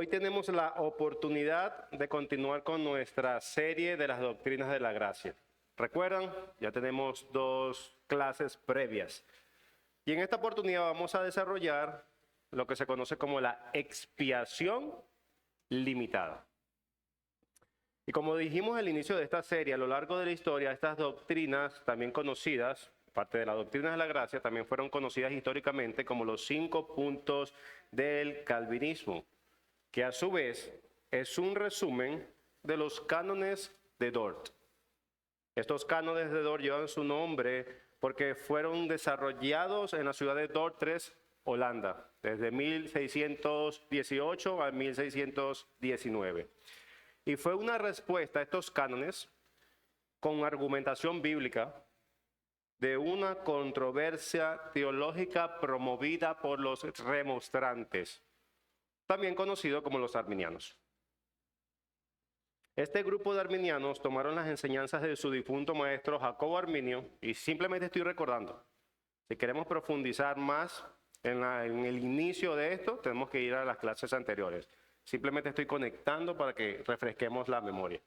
Hoy tenemos la oportunidad de continuar con nuestra serie de las doctrinas de la gracia. ¿Recuerdan? Ya tenemos 2 clases previas. Y en esta oportunidad vamos a desarrollar lo que se conoce como la expiación limitada. Y como dijimos al inicio de esta serie, a lo largo de la historia, estas doctrinas, también conocidas, parte de las doctrinas de la gracia, también fueron conocidas históricamente como los 5 puntos del calvinismo, que a su vez es un resumen de los cánones de Dort. Estos cánones de Dort llevan su nombre porque fueron desarrollados en la ciudad de Dordrecht, Holanda, desde 1618 a 1619. Y fue una respuesta a estos cánones con argumentación bíblica de una controversia teológica promovida por los remonstrantes, también conocido como los arminianos. Este grupo de arminianos tomaron las enseñanzas de su difunto maestro Jacobo Arminio, y simplemente estoy recordando. Si queremos profundizar más en el inicio de esto, tenemos que ir a las clases anteriores. Simplemente estoy conectando para que refresquemos la memoria.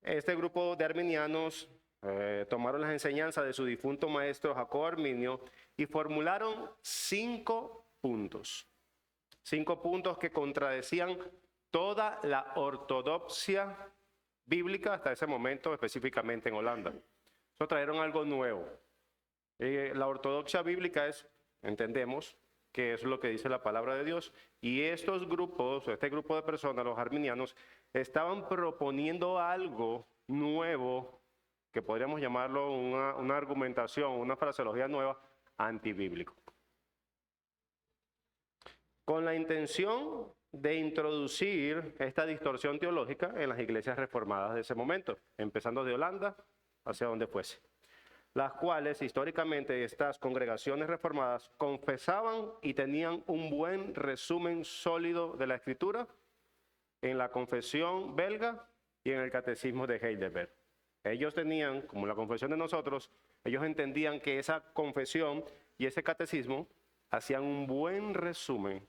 Este grupo de arminianos tomaron las enseñanzas de su difunto maestro Jacobo Arminio y formularon 5 puntos. 5 puntos que contradecían toda la ortodoxia bíblica hasta ese momento, específicamente en Holanda. Eso trajeron algo nuevo. La ortodoxia bíblica es, entendemos, que es lo que dice la palabra de Dios, y estos grupos, este grupo de personas, los arminianos, estaban proponiendo algo nuevo, que podríamos llamarlo una argumentación, una fraseología nueva, antibíblico, con la intención de introducir esta distorsión teológica en las iglesias reformadas de ese momento, empezando de Holanda hacia donde fuese, las cuales históricamente estas congregaciones reformadas confesaban y tenían un buen resumen sólido de la Escritura en la confesión belga y en el catecismo de Heidelberg. Ellos tenían, como la confesión de nosotros, ellos entendían que esa confesión y ese catecismo hacían un buen resumen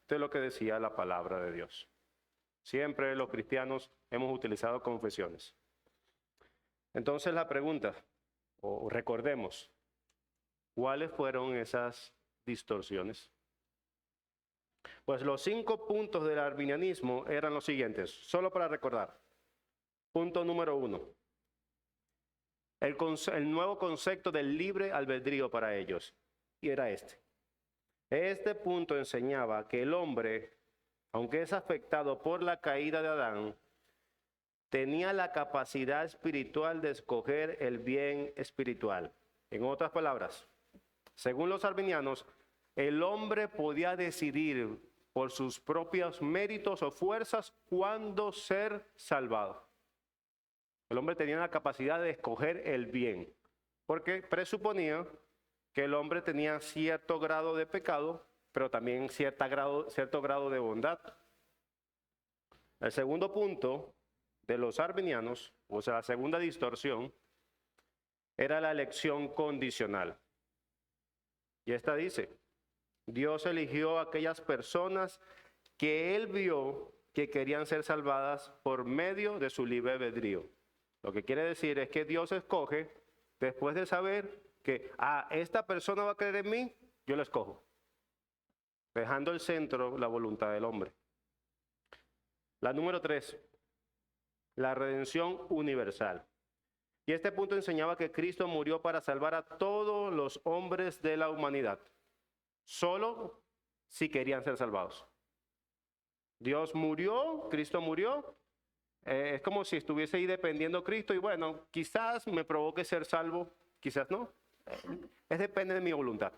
de lo que decía la palabra de Dios. Siempre los cristianos hemos utilizado confesiones. Entonces la pregunta, o recordemos, ¿cuáles fueron esas distorsiones? Pues los 5 puntos del arminianismo eran los siguientes, solo para recordar. Punto número 1. El nuevo concepto del libre albedrío para ellos, y era este. Este punto enseñaba que el hombre, aunque es afectado por la caída de Adán, tenía la capacidad espiritual de escoger el bien espiritual. En otras palabras, según los arminianos, el hombre podía decidir por sus propios méritos o fuerzas cuándo ser salvado. El hombre tenía la capacidad de escoger el bien, porque presuponía que el hombre tenía cierto grado de pecado, pero también cierto grado de bondad. El segundo punto de los arminianos, o sea, la segunda distorsión, era la elección condicional. Y esta dice, Dios eligió a aquellas personas que Él vio que querían ser salvadas por medio de su libre albedrío. Lo que quiere decir es que Dios escoge después de saber que esta persona va a creer en mí, yo la escojo, dejando el centro la voluntad del hombre. La número 3, la redención universal. Y este punto enseñaba que Cristo murió para salvar a todos los hombres de la humanidad, solo si querían ser salvados. Dios murió, Cristo murió, es como si estuviese ahí dependiendo Cristo y bueno, quizás me provoque ser salvo, quizás no. Depende de mi voluntad.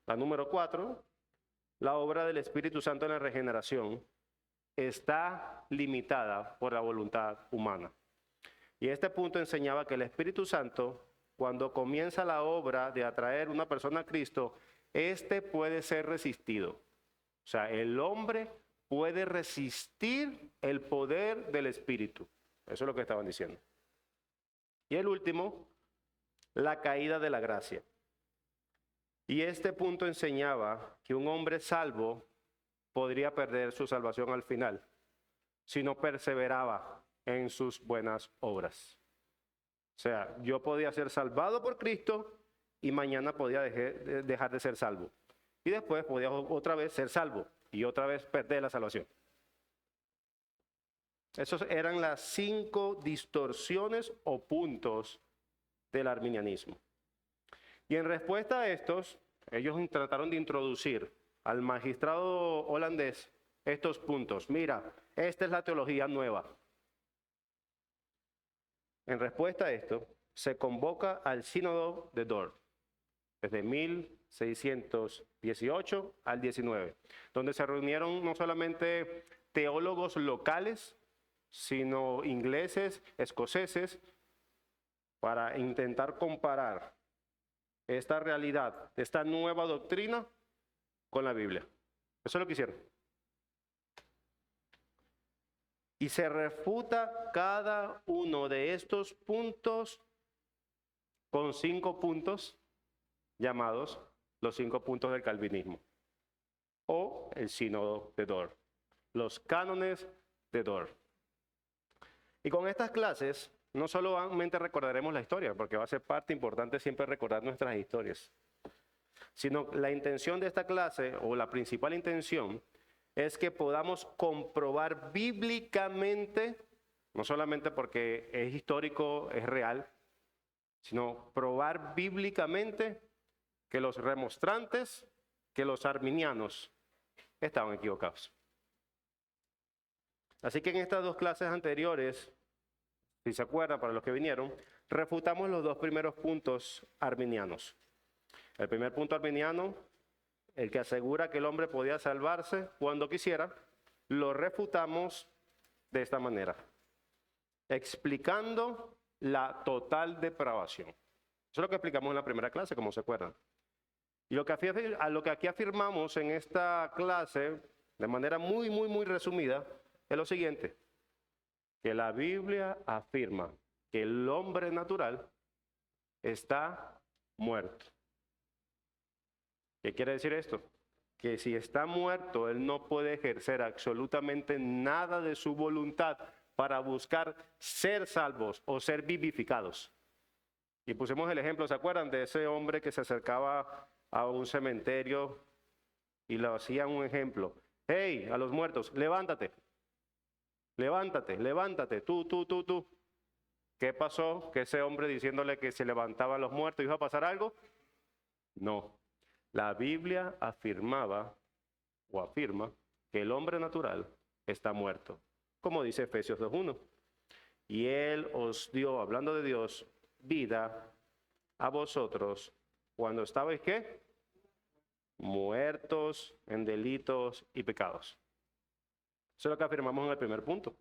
La número 4, la obra del Espíritu Santo en la regeneración está limitada por la voluntad humana. Y este punto enseñaba que el Espíritu Santo, cuando comienza la obra de atraer una persona a Cristo, puede ser resistido. O sea, el hombre puede resistir el poder del Espíritu. Eso es lo que estaban diciendo. Y el último, la caída de la gracia. Y este punto enseñaba que un hombre salvo podría perder su salvación al final si no perseveraba en sus buenas obras. O sea, yo podía ser salvado por Cristo y mañana podía dejar de ser salvo. Y después podía otra vez ser salvo y otra vez perder la salvación. Esas eran las 5 distorsiones o puntos del arminianismo. Y en respuesta a estos, ellos trataron de introducir al magistrado holandés estos puntos. Mira, esta es la teología nueva. En respuesta a esto, se convoca al Sínodo de Dort, desde 1618 al 19, donde se reunieron no solamente teólogos locales, sino ingleses, escoceses, para intentar comparar esta realidad, esta nueva doctrina, con la Biblia. Eso es lo que hicieron. Y se refuta cada uno de estos puntos con 5 puntos llamados los 5 puntos del calvinismo o el sínodo de Dort, los cánones de Dort. Y con estas clases no solamente recordaremos la historia, porque va a ser parte importante siempre recordar nuestras historias, sino la intención de esta clase, o la principal intención, es que podamos comprobar bíblicamente, no solamente porque es histórico, es real, sino probar bíblicamente que los remonstrantes, que los arminianos estaban equivocados. Así que en estas 2 clases anteriores, si se acuerdan, para los que vinieron, refutamos los 2 primeros puntos arminianos. El primer punto arminiano, el que asegura que el hombre podía salvarse cuando quisiera, lo refutamos de esta manera, explicando la total depravación. Eso es lo que explicamos en la primera clase, como se acuerdan. Y lo que aquí afirmamos en esta clase, de manera muy resumida, es lo siguiente: que la Biblia afirma que el hombre natural está muerto. ¿Qué quiere decir esto? Que si está muerto, él no puede ejercer absolutamente nada de su voluntad para buscar ser salvos o ser vivificados. Y pusimos el ejemplo, ¿se acuerdan de ese hombre que se acercaba a un cementerio y le hacían un ejemplo? Hey, a los muertos, levántate. Levántate, levántate, tú. ¿Qué pasó? Que ese hombre diciéndole que se levantaban los muertos, ¿iba a pasar algo? No. La Biblia afirma que el hombre natural está muerto, como dice Efesios 2:1. Y Él os dio, hablando de Dios, vida a vosotros cuando estabais, ¿qué? Muertos en delitos y pecados. Eso es lo que afirmamos en el primer punto.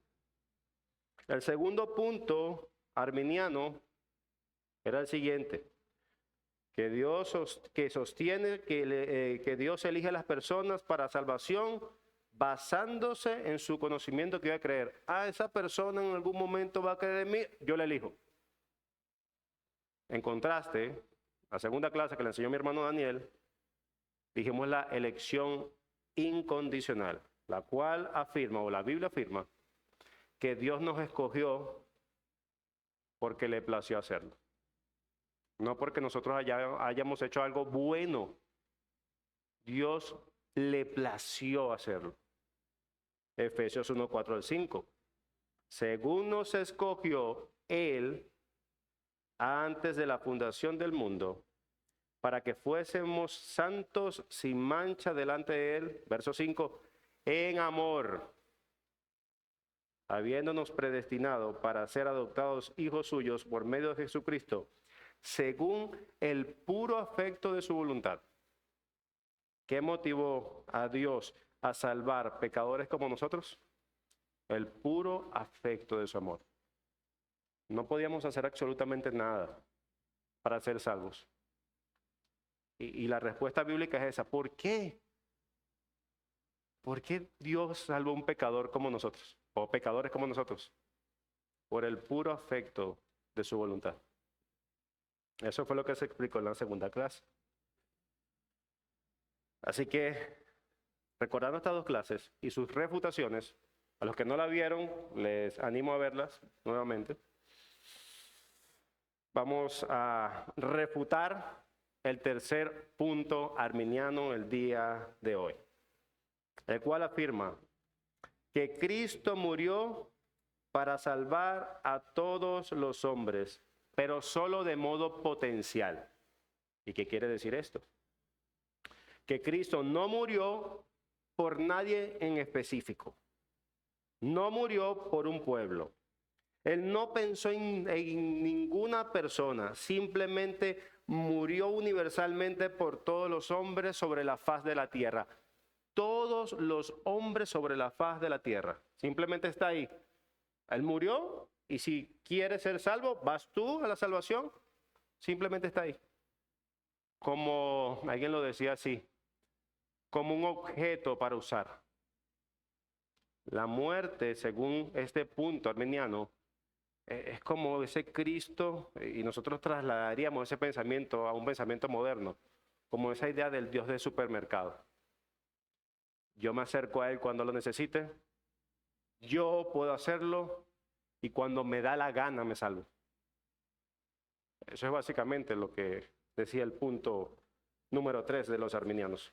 El segundo punto arminiano era el siguiente: que Dios sostiene que Dios elige a las personas para salvación basándose en su conocimiento, que va a creer. Esa persona en algún momento va a creer en mí, yo la elijo. En contraste, la segunda clase que le enseñó mi hermano Daniel, dijimos la elección incondicional, la cual afirma, o la Biblia afirma, que Dios nos escogió porque le plació hacerlo. No porque nosotros hayamos hecho algo bueno. Dios le plació hacerlo. Efesios 1:4-5. Según nos escogió Él antes de la fundación del mundo, para que fuésemos santos sin mancha delante de Él, verso 5, en amor, habiéndonos predestinado para ser adoptados hijos suyos por medio de Jesucristo, según el puro afecto de su voluntad. ¿Qué motivó a Dios a salvar pecadores como nosotros? El puro afecto de su amor. No podíamos hacer absolutamente nada para ser salvos. Y la respuesta bíblica es esa. ¿Por qué? ¿Por qué Dios salvó a un pecador como nosotros? O pecadores como nosotros. Por el puro afecto de su voluntad. Eso fue lo que se explicó en la segunda clase. Así que recordando estas dos clases y sus refutaciones, a los que no la vieron, les animo a verlas nuevamente. Vamos a refutar el tercer punto arminiano el día de hoy, el cual afirma que Cristo murió para salvar a todos los hombres, pero solo de modo potencial. ¿Y qué quiere decir esto? Que Cristo no murió por nadie en específico. No murió por un pueblo. Él no pensó en ninguna persona, simplemente murió universalmente por todos los hombres sobre la faz de la tierra. Todos los hombres sobre la faz de la tierra. Simplemente está ahí. Él murió y si quieres ser salvo, vas tú a la salvación. Simplemente está ahí. Como alguien lo decía así, como un objeto para usar. La muerte, según este punto arminiano, es como ese Cristo, y nosotros trasladaríamos ese pensamiento a un pensamiento moderno, como esa idea del Dios de supermercado. Yo me acerco a Él cuando lo necesite, yo puedo hacerlo y cuando me da la gana me salvo. Eso es básicamente lo que decía el punto número 3 de los arminianos.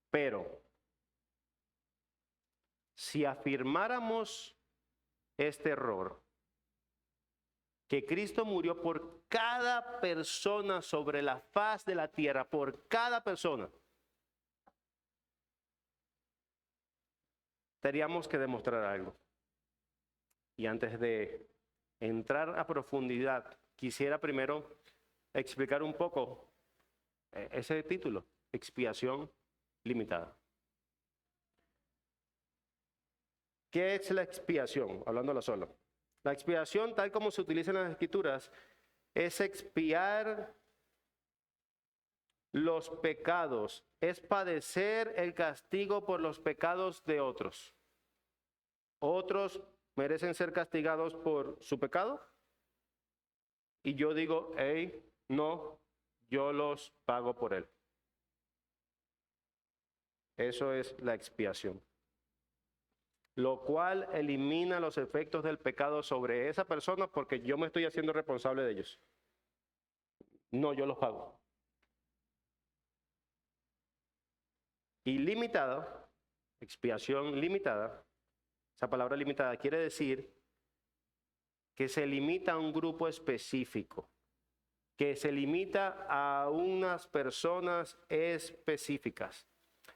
Pero, si afirmáramos este error, que Cristo murió por cada persona sobre la faz de la tierra, por cada persona, tendríamos que demostrar algo. Y antes de entrar a profundidad, quisiera primero explicar un poco ese título, expiación limitada. ¿Qué es la expiación? Hablándola solo. La expiación, tal como se utiliza en las Escrituras, es expiar los pecados, es padecer el castigo por los pecados de otros. Otros merecen ser castigados por su pecado y yo digo, hey, no, yo los pago por él. Eso es la expiación. Lo cual elimina los efectos del pecado sobre esa persona porque yo me estoy haciendo responsable de ellos. No, yo los pago. Y limitada, expiación limitada, esa palabra limitada quiere decir que se limita a un grupo específico, que se limita a unas personas específicas.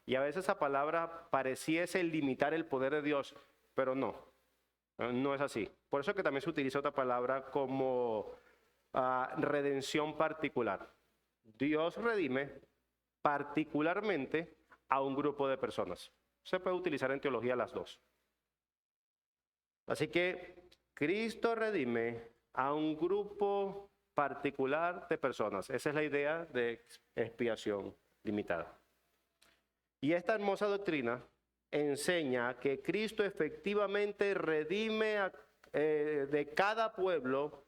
Y a veces esa palabra pareciese limitar el poder de Dios, pero no es así. Por eso que también se utiliza otra palabra como redención particular. Dios redime particularmente a un grupo de personas. Se puede utilizar en teología las dos. Así que Cristo redime a un grupo particular de personas. Esa es la idea de expiación limitada. Y esta hermosa doctrina enseña que Cristo efectivamente redime de cada pueblo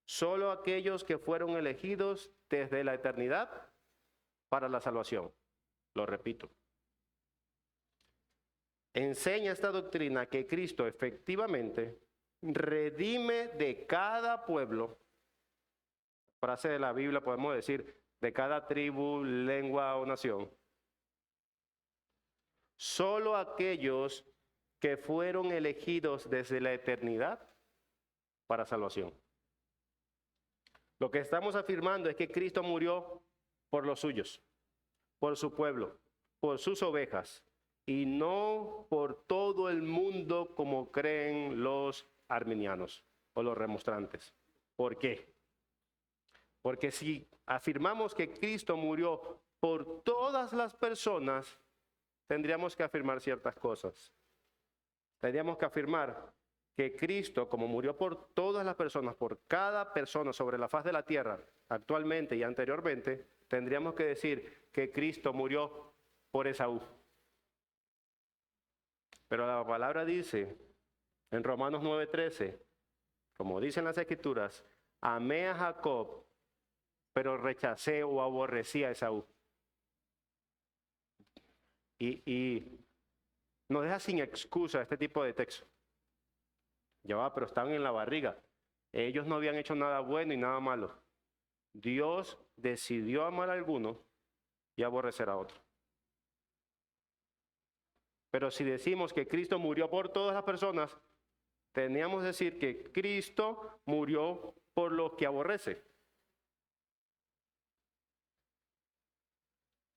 solo aquellos que fueron elegidos desde la eternidad para la salvación. Lo repito. Enseña esta doctrina que Cristo efectivamente redime de cada pueblo, frase de la Biblia podemos decir, de cada tribu, lengua o nación, solo aquellos que fueron elegidos desde la eternidad para salvación. Lo que estamos afirmando es que Cristo murió por los suyos, por su pueblo, por sus ovejas, y no por todo el mundo como creen los arminianos o los remonstrantes. ¿Por qué? Porque si afirmamos que Cristo murió por todas las personas, tendríamos que afirmar ciertas cosas. Tendríamos que afirmar que Cristo, como murió por todas las personas, por cada persona sobre la faz de la tierra, actualmente y anteriormente, tendríamos que decir que Cristo murió por Esaú. Pero la palabra dice en Romanos 9:13, como dicen las Escrituras, amé a Jacob, pero rechacé o aborrecí a Esaú. Y nos deja sin excusa este tipo de texto. Ya va, pero estaban en la barriga. Ellos no habían hecho nada bueno y nada malo. Dios decidió amar a alguno y aborrecer a otro. Pero si decimos que Cristo murió por todas las personas, teníamos que decir que Cristo murió por los que aborrece.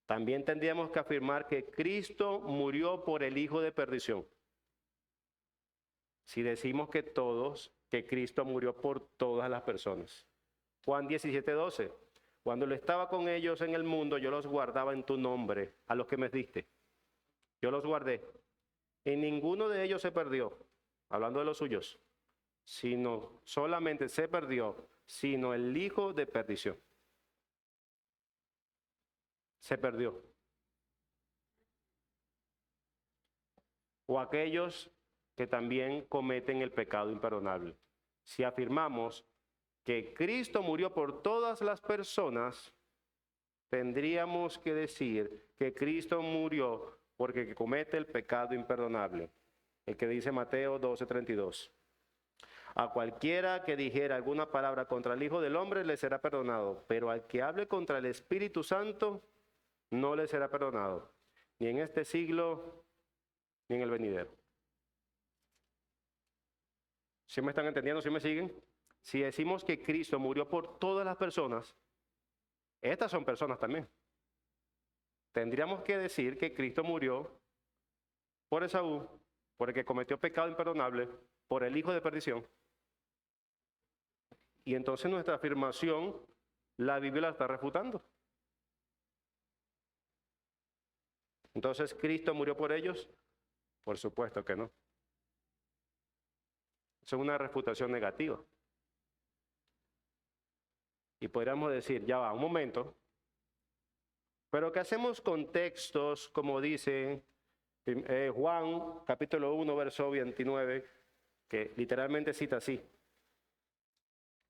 También tendríamos que afirmar que Cristo murió por el hijo de perdición. Si decimos que Cristo murió por todas las personas. Juan 17:12. Cuando lo estaba con ellos en el mundo, yo los guardaba en tu nombre, a los que me diste. Yo los guardé. Y ninguno de ellos se perdió, hablando de los suyos, sino solamente se perdió, sino el hijo de perdición. Se perdió. O aquellos que también cometen el pecado imperdonable. Si afirmamos que Cristo murió por todas las personas, tendríamos que decir que Cristo murió porque el que comete el pecado imperdonable. El que dice Mateo 12:32. A cualquiera que dijera alguna palabra contra el Hijo del Hombre le será perdonado, pero al que hable contra el Espíritu Santo no le será perdonado, ni en este siglo, ni en el venidero. ¿Sí me están entendiendo? ¿Sí me siguen? Si decimos que Cristo murió por todas las personas, estas son personas también. Tendríamos que decir que Cristo murió por Esaú, por el que cometió pecado imperdonable, por el hijo de perdición. Y entonces nuestra afirmación, la Biblia la está refutando. Entonces, ¿Cristo murió por ellos? Por supuesto que no. Es una refutación negativa. Y podríamos decir, ya va, un momento. Pero ¿qué hacemos con textos como dice Juan, capítulo 1, verso 29, que literalmente cita así?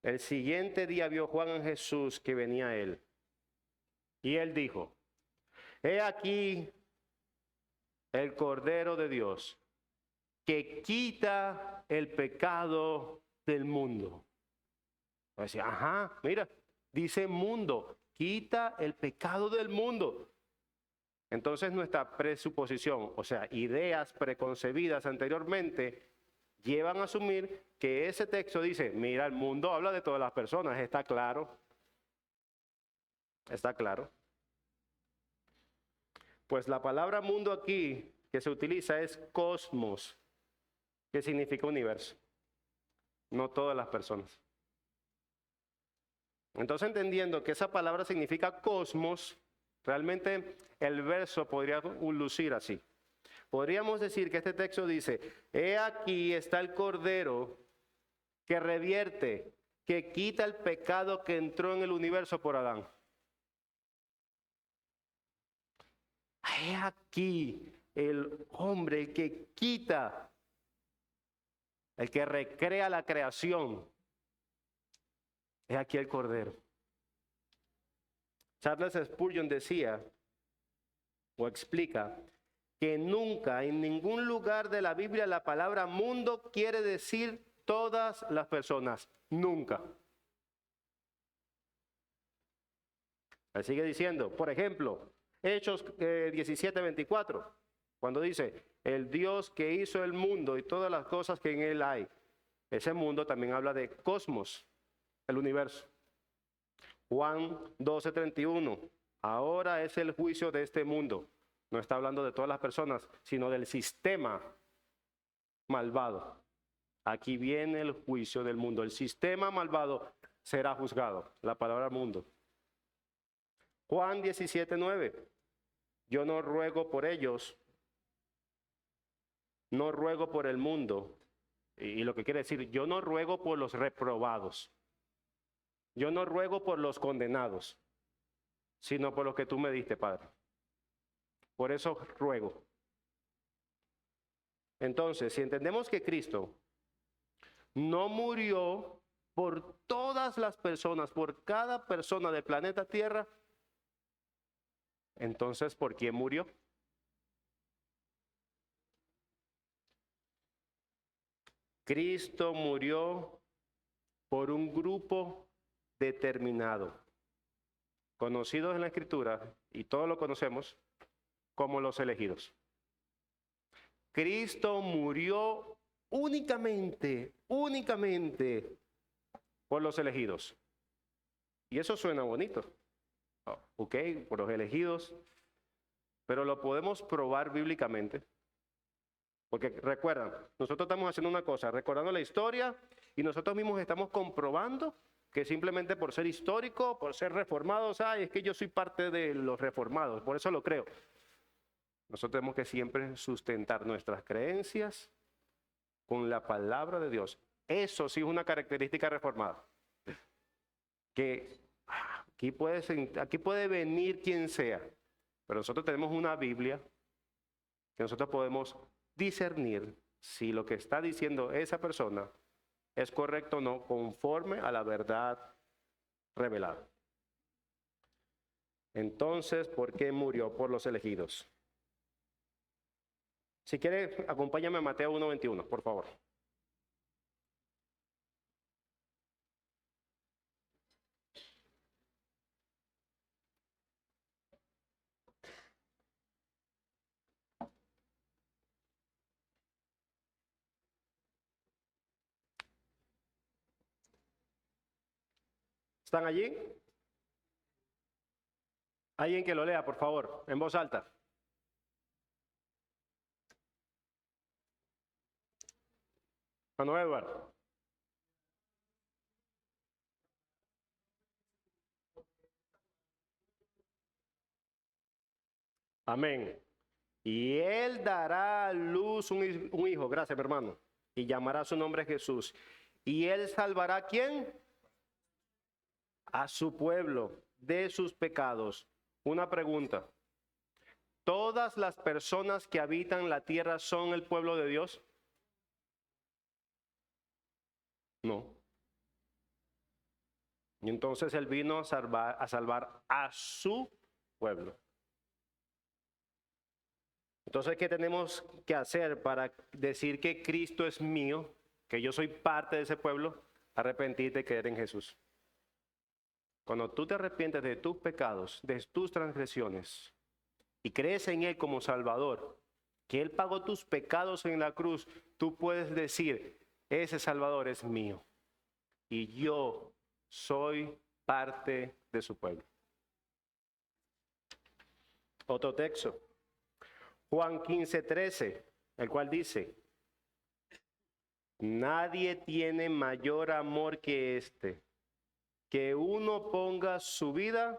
El siguiente día vio Juan a Jesús que venía a él. Y él dijo, he aquí el Cordero de Dios, que quita el pecado del mundo. Decía, ajá, mira, dice mundo, quita el pecado del mundo. Entonces nuestra presuposición, o sea, ideas preconcebidas anteriormente, llevan a asumir que ese texto dice, mira, el mundo habla de todas las personas, está claro. Está claro. Pues la palabra mundo aquí que se utiliza es cosmos, que significa universo, no todas las personas. Entonces, entendiendo que esa palabra significa cosmos, realmente el verso podría lucir así. Podríamos decir que este texto dice, he aquí está el Cordero que revierte, que quita el pecado que entró en el universo por Adán. He aquí el hombre, el que quita, el que recrea la creación. He aquí el Cordero. Charles Spurgeon decía, o explica, que nunca en ningún lugar de la Biblia la palabra mundo quiere decir todas las personas. Nunca. Él sigue diciendo, por ejemplo, Hechos 17:24, cuando dice, el Dios que hizo el mundo y todas las cosas que en él hay. Ese mundo también habla de cosmos, el universo. Juan 12:31, ahora es el juicio de este mundo. No está hablando de todas las personas, sino del sistema malvado. Aquí viene el juicio del mundo. El sistema malvado será juzgado. La palabra mundo. Juan 17:9, yo no ruego por ellos, no ruego por el mundo. Y lo que quiere decir, yo no ruego por los reprobados. Yo no ruego por los condenados, sino por los que tú me diste, Padre. Por eso ruego. Entonces, si entendemos que Cristo no murió por todas las personas, por cada persona del planeta Tierra, entonces, ¿por quién murió? Cristo murió por un grupo determinado, conocidos en la Escritura, y todos lo conocemos, como los elegidos. Cristo murió únicamente por los elegidos. Y eso suena bonito. Ok, por los elegidos, pero lo podemos probar bíblicamente. Porque recuerdan, nosotros estamos haciendo una cosa, recordando la historia, y nosotros mismos estamos comprobando que simplemente por ser histórico, por ser reformados, es que yo soy parte de los reformados, por eso lo creo. Nosotros tenemos que siempre sustentar nuestras creencias con la palabra de Dios. Eso sí es una característica reformada. Que aquí puede venir quien sea, pero nosotros tenemos una Biblia que nosotros podemos discernir si lo que está diciendo esa persona es correcto o no, conforme a la verdad revelada. Entonces, ¿por qué murió? Por los elegidos. Si quiere, acompáñame a Mateo 1:21, por favor. ¿Están allí? Alguien que lo lea, por favor, en voz alta. Mano Edward. Amén. Y él dará a luz un hijo, gracias mi hermano, y llamará su nombre Jesús. Y él salvará ¿a quién? A su pueblo de sus pecados. Una pregunta. ¿Todas las personas que habitan la tierra son el pueblo de Dios? No. Y entonces él vino a salvar a su pueblo. Entonces, ¿qué tenemos que hacer para decir que Cristo es mío, que yo soy parte de ese pueblo? Arrepentirte y creer en Jesús. Cuando tú te arrepientes de tus pecados, de tus transgresiones, y crees en Él como Salvador, que Él pagó tus pecados en la cruz, tú puedes decir, ese Salvador es mío, y yo soy parte de su pueblo. Otro texto. Juan 15:13, el cual dice, nadie tiene mayor amor que este, que uno ponga su vida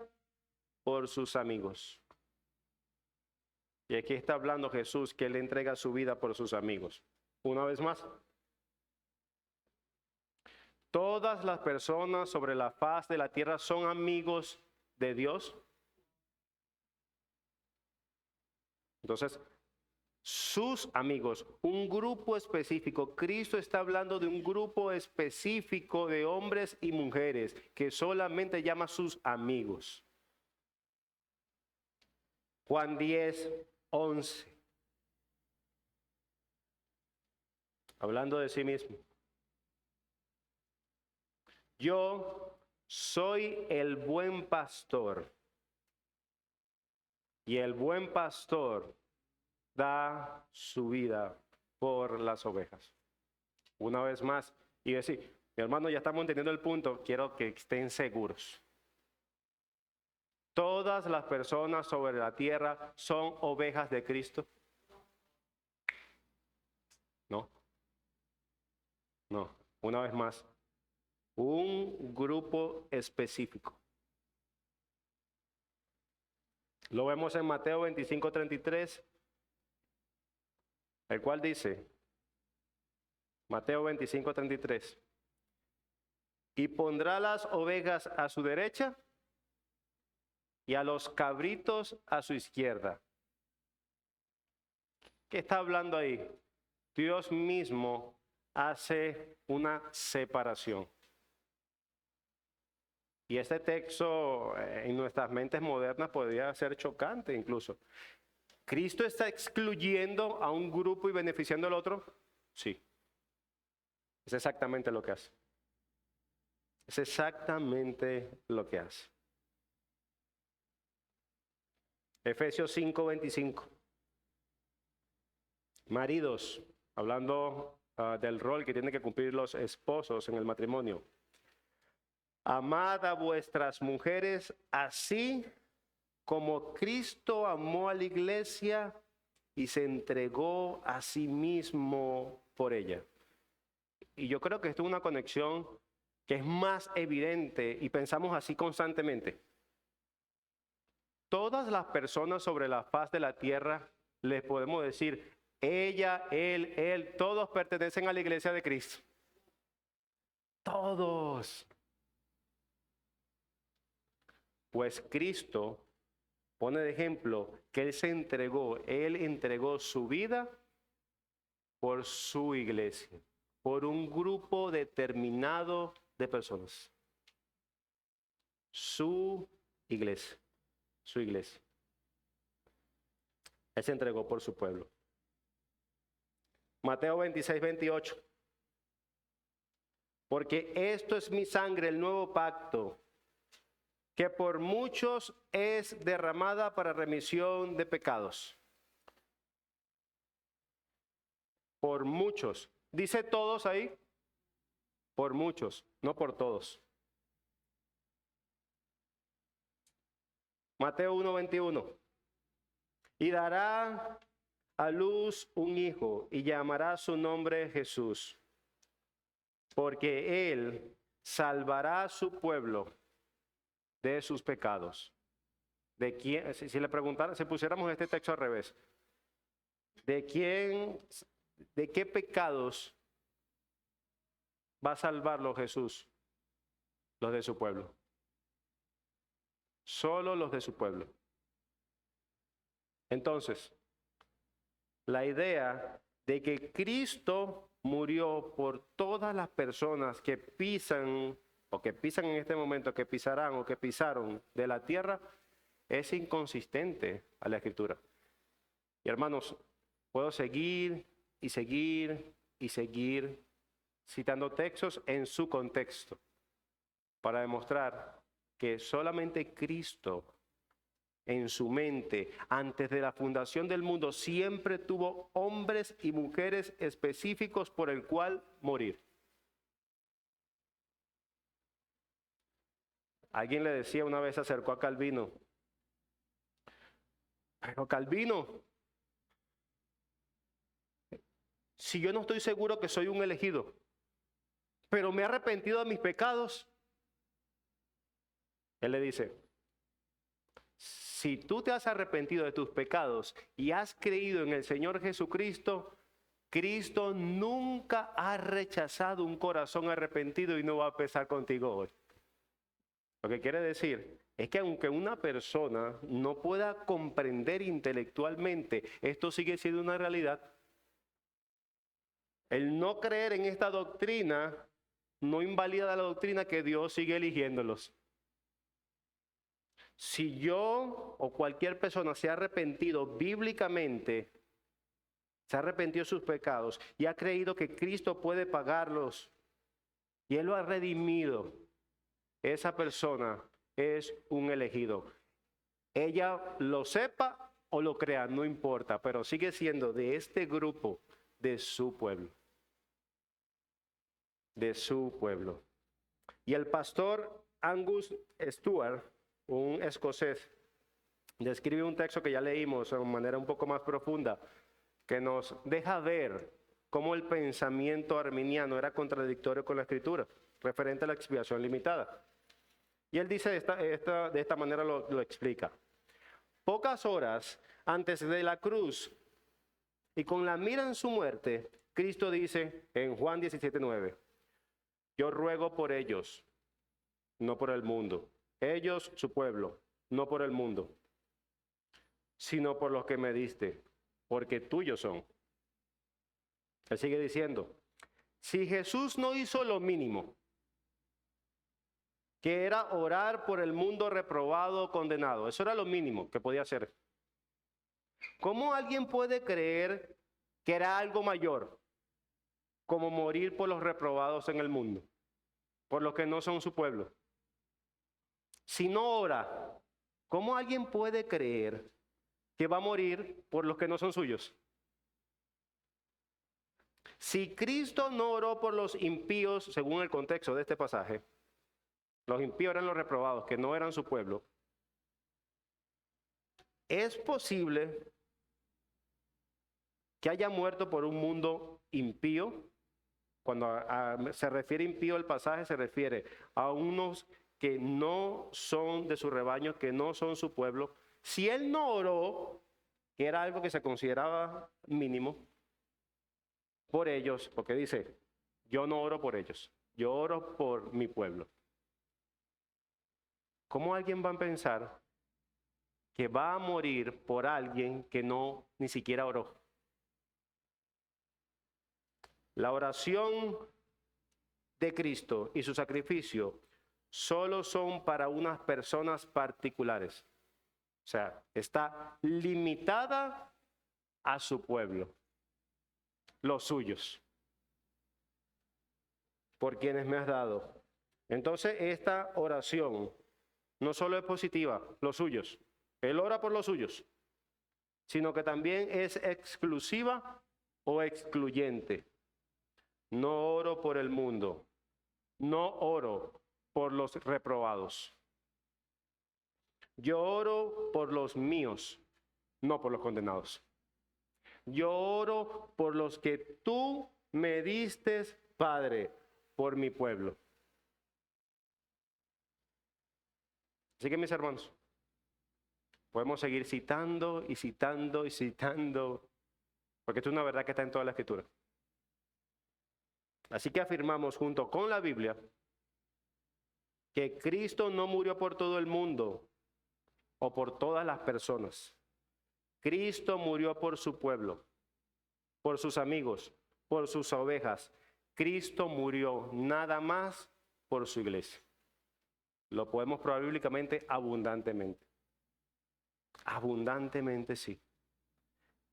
por sus amigos. Y aquí está hablando Jesús, que Él entrega su vida por sus amigos. Una vez más, todas las personas sobre la faz de la tierra son amigos de Dios. Entonces, sus amigos, un grupo específico. Cristo está hablando de un grupo específico de hombres y mujeres que solamente llama sus amigos. Juan 10:11. Hablando de sí mismo. Yo soy el buen pastor. Y el buen pastor da su vida por las ovejas. Una vez más, y decir, mi hermano, ya estamos entendiendo el punto, quiero que estén seguros. ¿Todas las personas sobre la tierra son ovejas de Cristo? No. No, una vez más, un grupo específico. Lo vemos en Mateo 25:33. El cual dice, Mateo 25:33, y pondrá las ovejas a su derecha y a los cabritos a su izquierda. ¿Qué está hablando ahí? Dios mismo hace una separación. Y este texto en nuestras mentes modernas podría ser chocante incluso. ¿Cristo está excluyendo a un grupo y beneficiando al otro? Sí. Es exactamente lo que hace. Es exactamente lo que hace. Efesios 5:25. Maridos, hablando del rol que tienen que cumplir los esposos en el matrimonio. Amad a vuestras mujeres así como Cristo amó a la iglesia y se entregó a sí mismo por ella. Y yo creo que esto es una conexión que es más evidente y pensamos así constantemente. Todas las personas sobre la faz de la tierra, les podemos decir, ella, él, todos pertenecen a la iglesia de Cristo. Todos. Pues Cristo pone de ejemplo que Él entregó su vida por su iglesia, por un grupo determinado de personas. Su iglesia. Él se entregó por su pueblo. Mateo 26:28. Porque esto es mi sangre, el nuevo pacto, que por muchos es derramada para remisión de pecados. Por muchos. ¿Dice todos ahí? Por muchos, no por todos. Mateo 1:21. Y dará a luz un hijo y llamará su nombre Jesús, porque él salvará a su pueblo de sus pecados. ¿De quién? Si le preguntaran, si pusiéramos este texto al revés, ¿de qué pecados va a salvarlos Jesús? Los de su pueblo. Solo los de su pueblo. Entonces, la idea de que Cristo murió por todas las personas que pisan o que pisan en este momento, que pisarán o que pisaron de la tierra, es inconsistente a la Escritura. Y hermanos, puedo seguir y seguir y seguir citando textos en su contexto para demostrar que solamente Cristo en su mente, antes de la fundación del mundo, siempre tuvo hombres y mujeres específicos por el cual morir. Alguien le decía una vez, se acercó a Calvino, pero Calvino, si yo no estoy seguro que soy un elegido, pero me he arrepentido de mis pecados, él le dice, si tú te has arrepentido de tus pecados y has creído en el Señor Jesucristo, Cristo nunca ha rechazado un corazón arrepentido y no va a pesar contigo hoy. Lo que quiere decir es que aunque una persona no pueda comprender intelectualmente, esto sigue siendo una realidad. El no creer en esta doctrina no invalida la doctrina que Dios sigue eligiéndolos. Si yo o cualquier persona se ha arrepentido bíblicamente, se ha arrepentido de sus pecados y ha creído que Cristo puede pagarlos y Él lo ha redimido, esa persona es un elegido. Ella lo sepa o lo crea, no importa, pero sigue siendo de este grupo, de su pueblo. De su pueblo. Y el pastor Angus Stewart, un escocés, describe un texto que ya leímos de manera un poco más profunda, que nos deja ver cómo el pensamiento arminiano era contradictorio con la Escritura, referente a la expiación limitada. Y él dice de esta manera lo explica. Pocas horas antes de la cruz y con la mira en su muerte, Cristo dice en Juan 17:9, yo ruego por ellos, no por el mundo. Ellos, su pueblo, no por el mundo, sino por los que me diste, porque tuyos son. Él sigue diciendo, si Jesús no hizo lo mínimo, que era orar por el mundo reprobado o condenado, eso era lo mínimo que podía hacer. ¿Cómo alguien puede creer que era algo mayor? como morir por los reprobados en el mundo, por los que no son su pueblo. Si no ora, ¿cómo alguien puede creer que va a morir por los que no son suyos? Si Cristo no oró por los impíos, según el contexto de este pasaje, los impíos eran los reprobados, que no eran su pueblo, es posible que haya muerto por un mundo impío. Cuando se refiere impío el pasaje, se refiere a unos que no son de su rebaño, que no son su pueblo. Si él no oró, que era algo que se consideraba mínimo, por ellos, porque dice, yo no oro por ellos, yo oro por mi pueblo. ¿Cómo alguien va a pensar que va a morir por alguien que no ni siquiera oró? La oración de Cristo y su sacrificio solo son para unas personas particulares. O sea, está limitada a su pueblo, los suyos, por quienes me has dado. Entonces, esta oración no solo es positiva, los suyos. Él ora por los suyos, sino que también es exclusiva o excluyente. No oro por el mundo, no oro por los reprobados. Yo oro por los míos, no por los condenados. Yo oro por los que tú me diste, Padre, por mi pueblo. Así que, mis hermanos, podemos seguir citando y citando y citando, porque esto es una verdad que está en toda la Escritura. Así que afirmamos junto con la Biblia que Cristo no murió por todo el mundo o por todas las personas. Cristo murió por su pueblo, por sus amigos, por sus ovejas. Cristo murió nada más por su iglesia. Lo podemos probar bíblicamente abundantemente. Abundantemente, sí.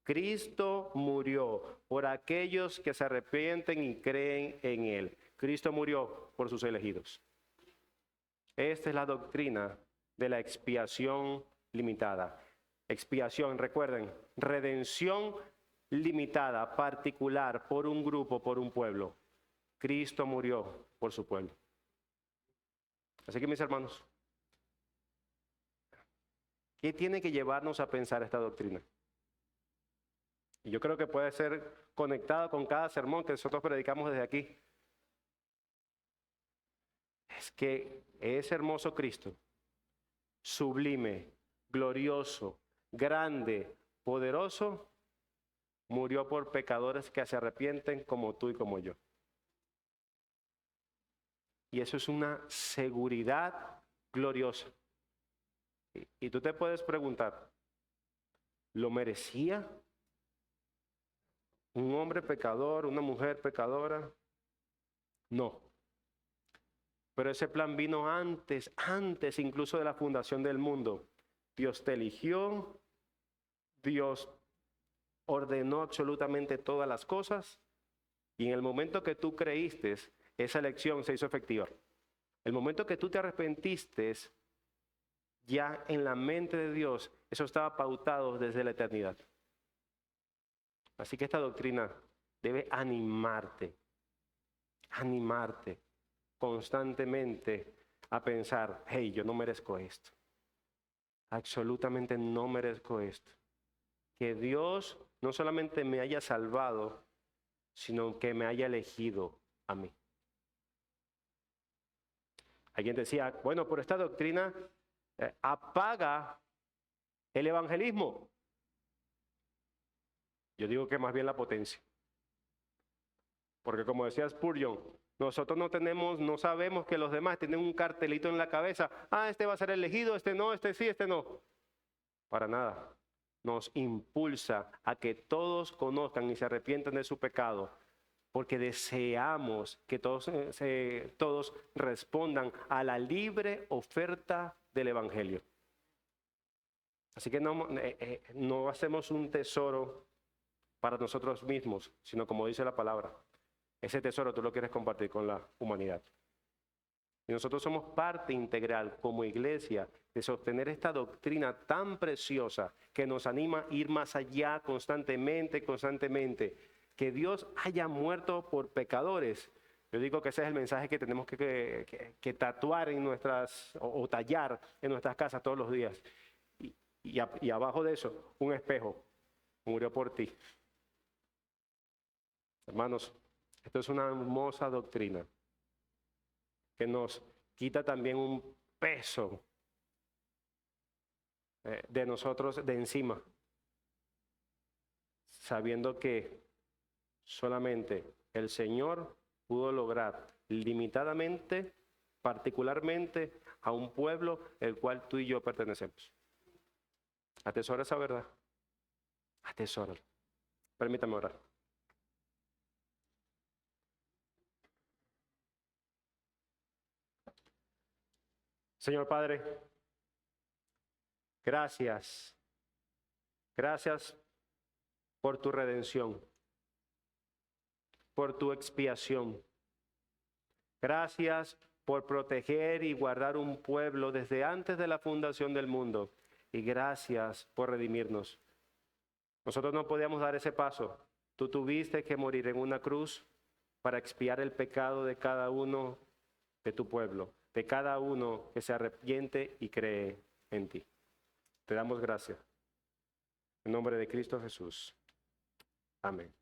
Cristo murió por aquellos que se arrepienten y creen en Él. Cristo murió por sus elegidos. Esta es la doctrina de la expiación limitada. Expiación, recuerden, redención limitada, particular, por un grupo, por un pueblo. Cristo murió por su pueblo. Así que, mis hermanos, ¿qué tiene que llevarnos a pensar esta doctrina? Y yo creo que puede ser conectado con cada sermón que nosotros predicamos desde aquí. Es que ese hermoso Cristo, sublime, glorioso, grande, poderoso, murió por pecadores que se arrepienten como tú y como yo. Y eso es una seguridad gloriosa. Y tú te puedes preguntar, ¿lo merecía? ¿Un hombre pecador, una mujer pecadora? No. Pero ese plan vino antes incluso de la fundación del mundo. Dios te eligió, Dios ordenó absolutamente todas las cosas y en el momento que tú creíste, esa elección se hizo efectiva. El momento que tú te arrepentiste, ya en la mente de Dios, eso estaba pautado desde la eternidad. Así que esta doctrina debe animarte constantemente a pensar, hey, yo no merezco esto. Absolutamente no merezco esto. Que Dios no solamente me haya salvado, sino que me haya elegido a mí. Alguien decía, bueno, pero esta doctrina apaga el evangelismo. Yo digo que más bien la potencia. Porque como decía Spurgeon, nosotros no sabemos que los demás tienen un cartelito en la cabeza. Ah, este va a ser elegido, este no, este sí, este no. Para nada. Nos impulsa a que todos conozcan y se arrepientan de su pecado. Porque deseamos que todos respondan a la libre oferta del evangelio. Así que no hacemos un tesoro para nosotros mismos, sino como dice la palabra, ese tesoro tú lo quieres compartir con la humanidad. Y nosotros somos parte integral como iglesia de sostener esta doctrina tan preciosa que nos anima a ir más allá constantemente, que Dios haya muerto por pecadores. Yo digo que ese es el mensaje que tenemos que tatuar en nuestras, o tallar en nuestras casas todos los días. Y abajo de eso, un espejo. Murió por ti. Hermanos, esto es una hermosa doctrina que nos quita también un peso de nosotros de encima, sabiendo que solamente el Señor pudo lograr limitadamente, particularmente a un pueblo el cual tú y yo pertenecemos. Atesora esa verdad. Atesóralo. Permítame orar. Señor Padre, gracias. Gracias por tu redención, por tu expiación. Gracias por proteger y guardar un pueblo desde antes de la fundación del mundo. Y gracias por redimirnos. Nosotros no podíamos dar ese paso. Tú tuviste que morir en una cruz para expiar el pecado de cada uno de tu pueblo, de cada uno que se arrepiente y cree en ti. Te damos gracias. En nombre de Cristo Jesús. Amén.